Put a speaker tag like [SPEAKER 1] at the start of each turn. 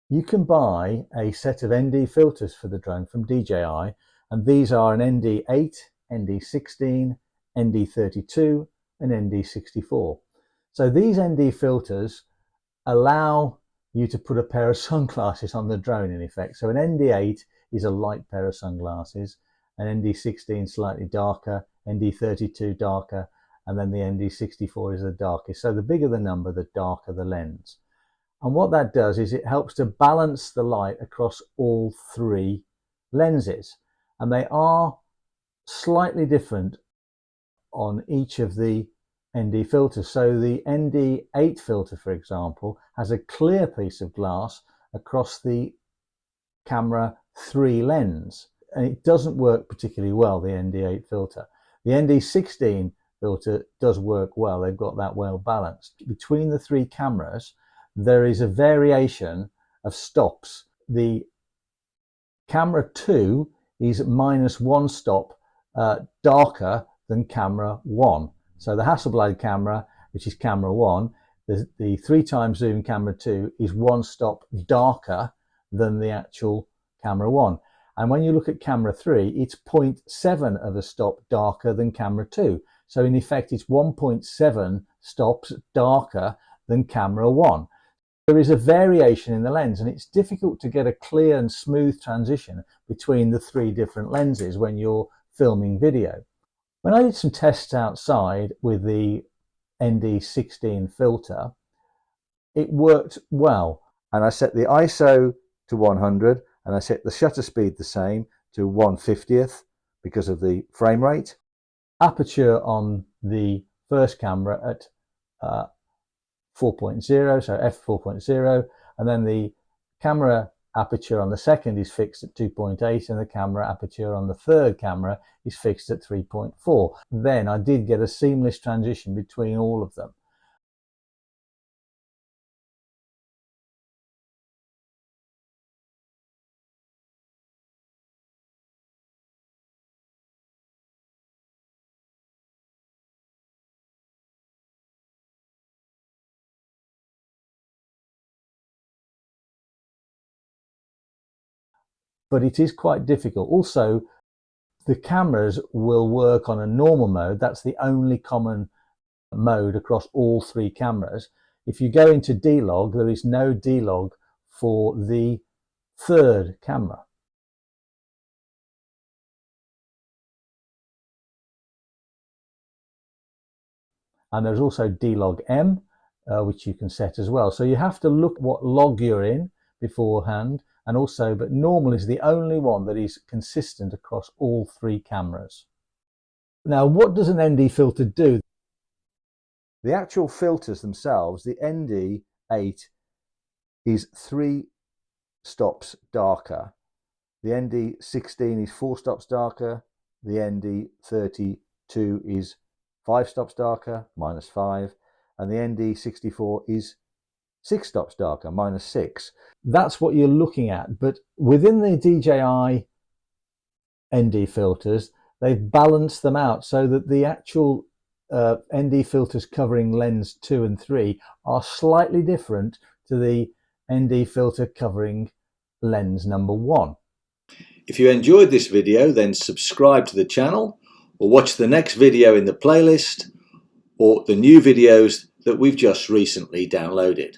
[SPEAKER 1] You can buy a set of ND filters for the drone from DJI, and these are an ND8, ND16, ND32 and ND64. So these ND filters allow you to put a pair of sunglasses on the drone in effect. So an ND8 is a light pair of sunglasses, an ND16 slightly darker, ND32 darker, and then the ND64 is the darkest. So the bigger the number, the darker the lens. And what that does is it helps to balance the light across all three lenses. And they are slightly different on each of the ND filters. So the ND8 filter, for example, has a clear piece of glass across the camera 3 lens. And it doesn't work particularly well, the ND8 filter. The ND16 filter does work well. They've got that well balanced. Between the 3 cameras, there is a variation of stops. The camera 2 is -1 stop darker than camera 1. So the Hasselblad camera, which is camera 1, the 3x zoom camera 2 is 1 stop darker than the actual camera 1. And when you look at camera 3, it's 0.7 of a stop darker than camera 2. So in effect, it's 1.7 stops darker than camera 1. There is a variation in the lens, and it's difficult to get a clear and smooth transition between the 3 different lenses when you're filming video. When I did some tests outside with the ND16 filter, it worked well. And I set the ISO to 100 and I set the shutter speed the same to 1/50th because of the frame rate. Aperture on the first camera at 4.0, so f4.0, and then the camera aperture on the second is fixed at 2.8 and the camera aperture on the third camera is fixed at 3.4. Then I did get a seamless transition between all of them. But it is quite difficult. Also, the cameras will work on a normal mode. That's the only common mode across all 3 cameras. If you go into D-Log, there is no D-Log for the third camera. And there's also D-Log M, which you can set as well. So you have to look what log you're in beforehand, and also, but normal is the only one that is consistent across all 3 cameras. Now, what does an ND filter do? The actual filters themselves, the ND8 is 3 stops darker. The ND16 is 4 stops darker. The ND32 is 5 stops darker, -5. And the ND64 is 6 stops darker, -6. That's what you're looking at. But within the DJI ND filters, they've balanced them out so that the actual ND filters covering lens 2 and 3 are slightly different to the ND filter covering lens number 1.
[SPEAKER 2] If you enjoyed this video, then subscribe to the channel or watch the next video in the playlist or the new videos that we've just recently downloaded.